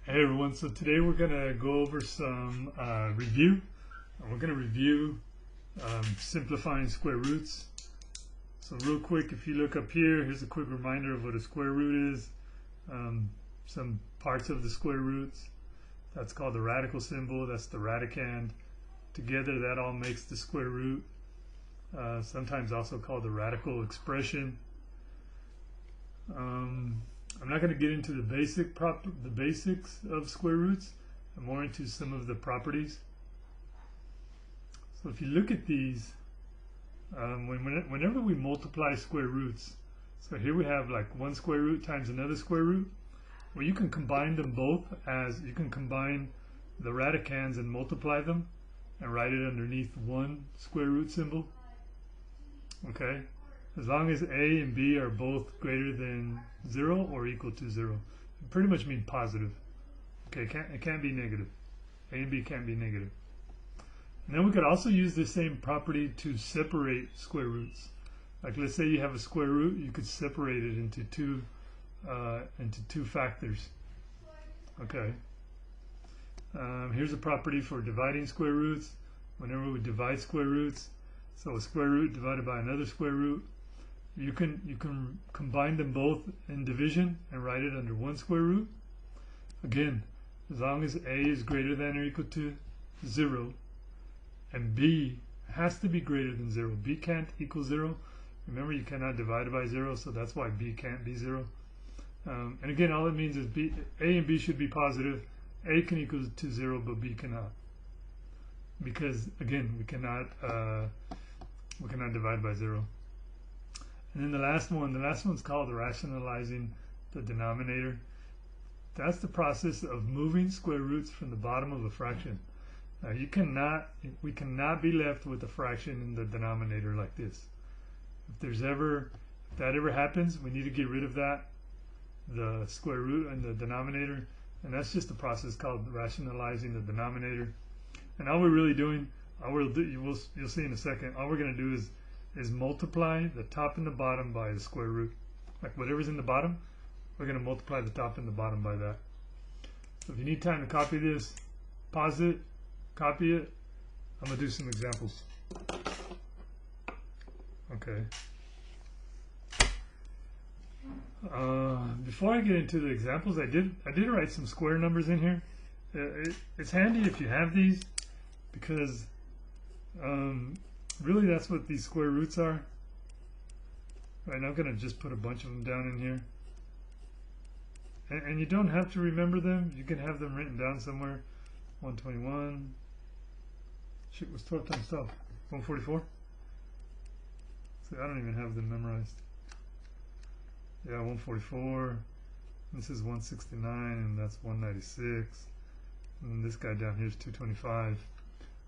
Hey everyone, so today we're going to go over some review. We're going to review simplifying square roots. So real quick, if you look up here, here's a quick reminder of what a square root is. Some parts of the square roots. That's called the radical symbol, that's the radicand. Together that all makes the square root. Sometimes also called the radical expression. I'm not going to get into the basics of square roots. I'm more into some of the properties. So if you look at these, whenever we multiply square roots, so here we have like one square root times another square root. Well, you can combine them both as you can combine the radicands and multiply them and write it underneath one square root symbol. Okay, as long as a and b are both greater than 0 or equal to 0. It pretty much means positive. Okay, it can't be negative. A and b can't be negative. And then we could also use the same property to separate square roots. Like let's say you have a square root, you could separate it into two factors. Okay. Here's a property for dividing square roots. Whenever we divide square roots, so a square root divided by another square root, you can combine them both in division and write it under one square root. Again, as long as a is greater than or equal to 0 and b has to be greater than 0. B can't equal 0. Remember, you cannot divide it by 0, so that's why b can't be 0. And again, all it means is a and b should be positive. A can equal to 0, but b cannot. Because again, we cannot divide by 0. And then the last one's called rationalizing the denominator. That's the process of moving square roots from the bottom of a fraction. Now we cannot be left with a fraction in the denominator like this. If that ever happens, we need to get rid of that, the square root and the denominator. And that's just a process called rationalizing the denominator. And all we're really doing, you'll see in a second, all we're going to do is multiply the top and the bottom by the square root. Like whatever's in the bottom, we're going to multiply the top and the bottom by that. So if you need time to copy this, pause it, copy it. I'm going to do some examples. Okay. Before I get into the examples, I did write some square numbers in here. It's handy if you have these, because really that's what these square roots are. Right, now I'm going to just put a bunch of them down in here. And you don't have to remember them. You can have them written down somewhere. 121. Shit, what's 12 times 12? 144? See, I don't even have them memorized. Yeah, 144. This is 169, and that's 196. And this guy down here is 225.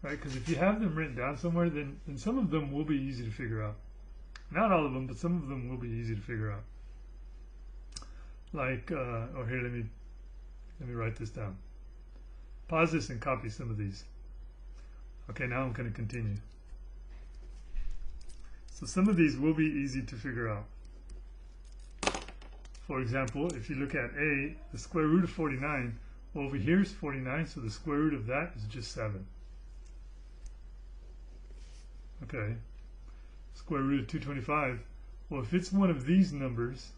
Right, because if you have them written down somewhere, then some of them will be easy to figure out. Not all of them, but some of them will be easy to figure out. Like, oh here, let me write this down. Pause this and copy some of these. Okay, now I'm going to continue. So some of these will be easy to figure out. For example, if you look at a, the square root of 49, well, over here is 49, so the square root of that is just 7. Okay, square root of 225. Well, if it's one of these numbers,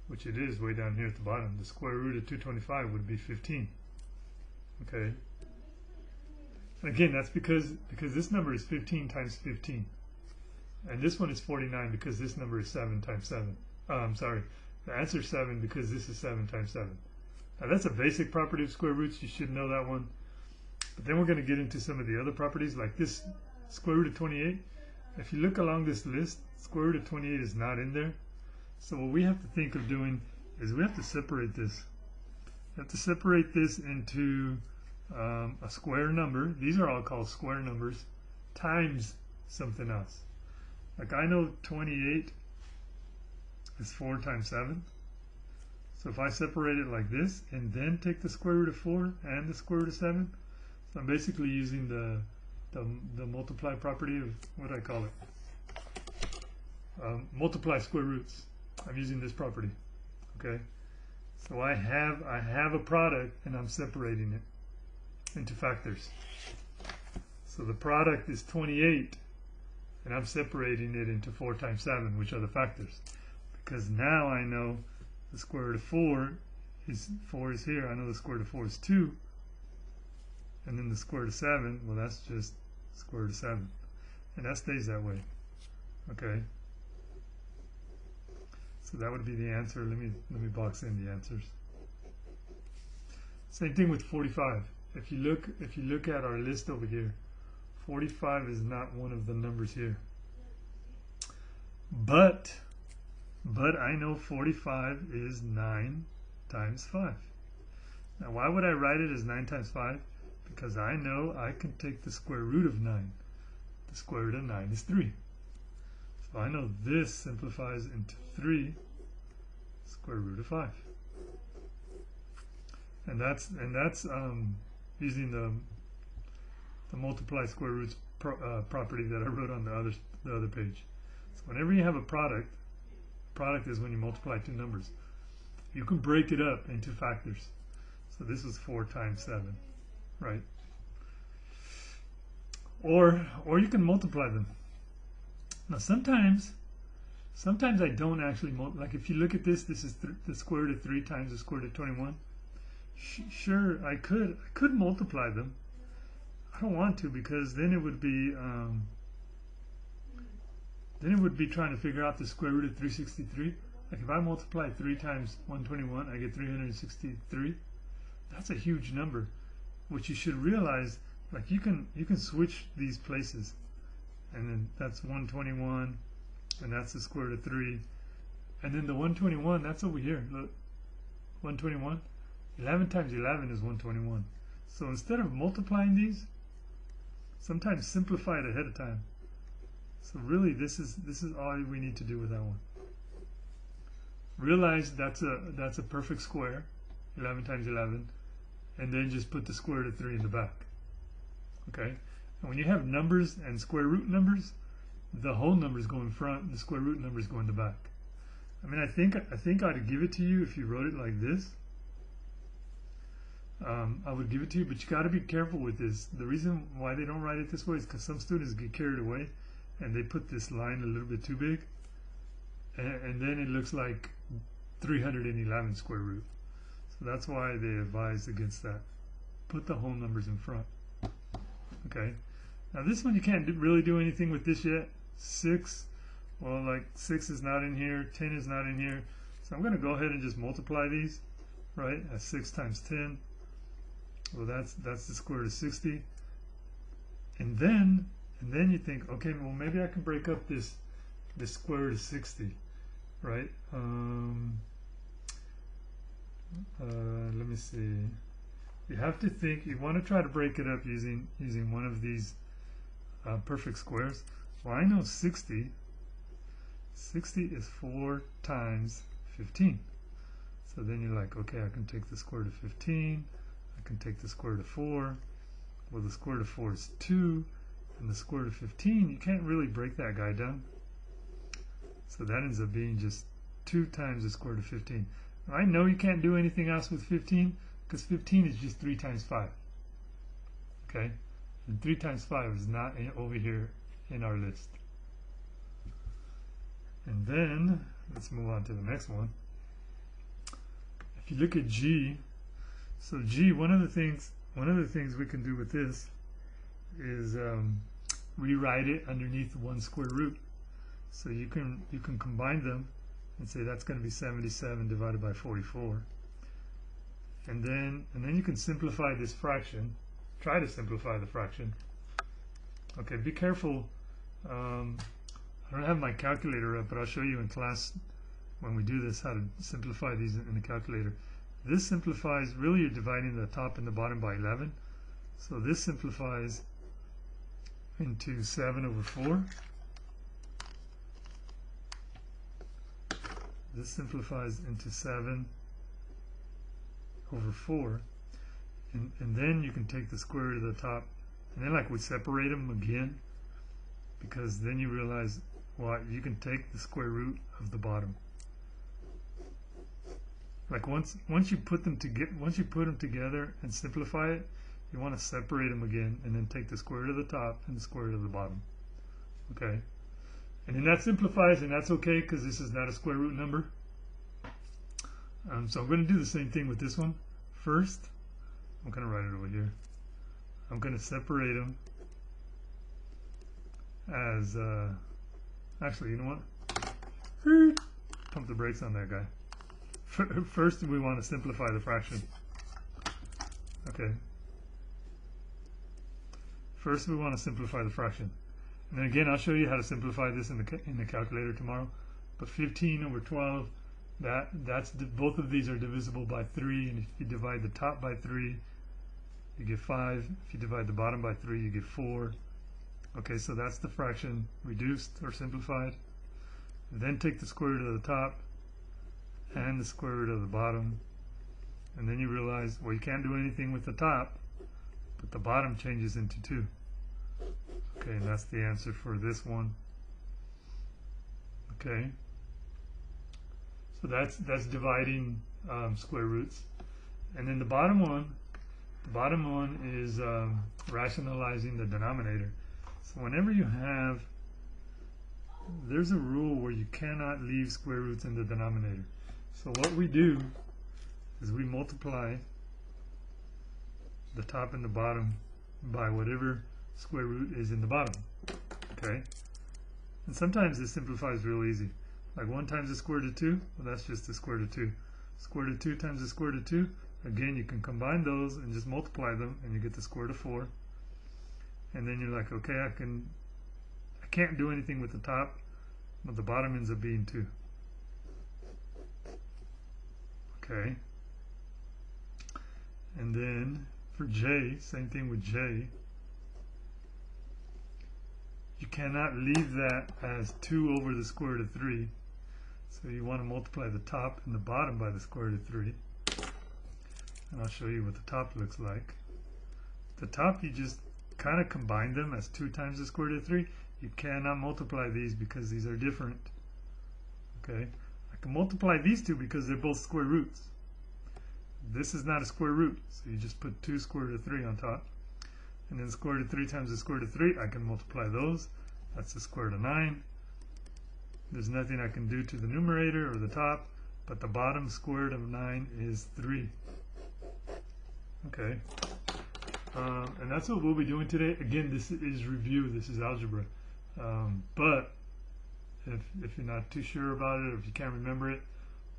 which it is way down here at the bottom, the square root of 225 would be 15. Okay. And again, that's because this number is 15 times 15. And this one is 49 because this number is 7 times 7. I'm sorry, the answer is 7 because this is 7 times 7. Now that's a basic property of square roots. You should know that one. But then we're going to get into some of the other properties, like this square root of 28. If you look along this list, square root of 28 is not in there. So what we have to think of doing is we have to separate this. We have to separate this into a square number. These are all called square numbers times something else. Like I know 28 is 4 times 7. So if I separate it like this and then take the square root of 4 and the square root of 7, so I'm basically using the multiply property of, what do I call it? Multiply square roots. I'm using this property. Okay, So I have a product and I'm separating it into factors. So the product is 28 and I'm separating it into 4 times 7, which are the factors. Because now I know the square root of 4 is here. I know the square root of 4 is 2. And then the square root of 7, well, that's just square root of 7. And that stays that way. Okay. So that would be the answer. Let me box in the answers. Same thing with 45. If you look at our list over here, 45 is not one of the numbers here. But I know 45 is 9 times 5. Now why would I write it as 9 times 5? Because I know I can take the square root of 9. The square root of 9 is 3. So I know this simplifies into 3 square root of 5. And that's using the multiply square roots property that I wrote on the other page. So whenever you have a product is when you multiply two numbers. You can break it up into factors. So this is 4 times 7, right? Or you can multiply them. Now sometimes I don't actually like if you look at this is the square root of 3 times the square root of 21. Sure, I could multiply them. I don't want to, because then it would be trying to figure out the square root of 363. Like if I multiply 3 times 121, I get 363. That's a huge number. What you should realize, like you can switch these places, and then that's 121, and that's the square root of 3, and then the 121, that's over here. Look, 121. 11 times 11 is 121. So instead of multiplying these, sometimes simplify it ahead of time. So really, this is all we need to do with that one. Realize that's a perfect square, 11 times 11, and then just put the square root of 3 in the back. Okay. And when you have numbers and square root numbers, the whole numbers go in front, the square root numbers go in the back. I mean, I think I'd give it to you if you wrote it like this. I would give it to you, but you got to be careful with this. The reason why they don't write it this way is because some students get carried away and they put this line a little bit too big, and then it looks like 311 square root. So that's why they advise against that. Put the whole numbers in front. Okay. Now this one you can't really do anything with this yet. 6, well, like 6 is not in here, 10 is not in here. So I'm going to go ahead and just multiply these, right? As 6 times 10. Well, that's the square root of 60. And then you think, okay, well maybe I can break up this square root of 60, right? Let me see. You have to think. You want to try to break it up using one of these perfect squares. Well, I know 60. 60 is 4 times 15. So then you're like, okay, I can take the square root of 15. I can take the square root of 4. Well, the square root of 4 is 2. And the square root of 15, you can't really break that guy down. So that ends up being just 2 times the square root of 15. Now, I know you can't do anything else with 15, because 15 is just 3 times 5. Okay? And 3 times 5 is not over here in our list. And then, let's move on to the next one. If you look at G, so G, one of the things we can do with this is rewrite it underneath one square root. So you can combine them and say that's going to be 77 divided by 44. And then you can simplify this fraction. Try to simplify the fraction. Okay, be careful. I don't have my calculator up, but I'll show you in class when we do this how to simplify these in the calculator. This simplifies, really you're dividing the top and the bottom by 11. So this simplifies into 7 over 4. This simplifies into 7 over 4. And then you can take the square root of the top, and then like we separate them again, because then you realize, well, you can take the square root of the bottom. Like once you put them together and simplify it, you want to separate them again, and then take the square root of the top and the square root of the bottom. Okay, and then that simplifies, and that's okay because this is not a square root number. So I'm going to do the same thing with this one. First, I'm going to write it over here. I'm going to separate them as, actually, you know what? Pump the brakes on that guy. First, we want to simplify the fraction. Okay. First, we want to simplify the fraction. And then again, I'll show you how to simplify this in the calculator tomorrow. But 15 over 12, both of these are divisible by 3, and if you divide the top by 3, you get 5. If you divide the bottom by 3, you get 4. Okay, so that's the fraction reduced or simplified. Then take the square root of the top and the square root of the bottom, and then you realize, well, you can't do anything with the top, but the bottom changes into 2. Okay, and that's the answer for this one. Okay, so that's dividing square roots. And then the bottom one is rationalizing the denominator. So whenever you have, there's a rule where you cannot leave square roots in the denominator. So what we do is we multiply the top and the bottom by whatever square root is in the bottom. Okay, and sometimes this simplifies real easy. Like 1 times the square root of 2, well, that's just the square root of 2. Square root of 2 times the square root of 2, again, you can combine those and just multiply them, and you get the square root of 4. And then you're like, okay, I can't do anything with the top, but the bottom ends up being 2. Okay. And then for J, same thing with J. You cannot leave that as 2 over the square root of 3. So you want to multiply the top and the bottom by the square root of 3. And I'll show you what the top looks like. The top, you just kind of combine them as 2 times the square root of 3. You cannot multiply these because these are different. Okay, I can multiply these two because they're both square roots. This is not a square root, so you just put 2 square root of 3 on top. And then square root of 3 times the square root of 3, I can multiply those. That's the square root of 9. There's nothing I can do to the numerator or the top, but the bottom square root of 9 is 3. Okay. And that's what we'll be doing today. Again, this is review, this is algebra. But if you're not too sure about it, or if you can't remember it,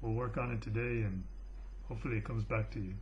we'll work on it today, and hopefully it comes back to you.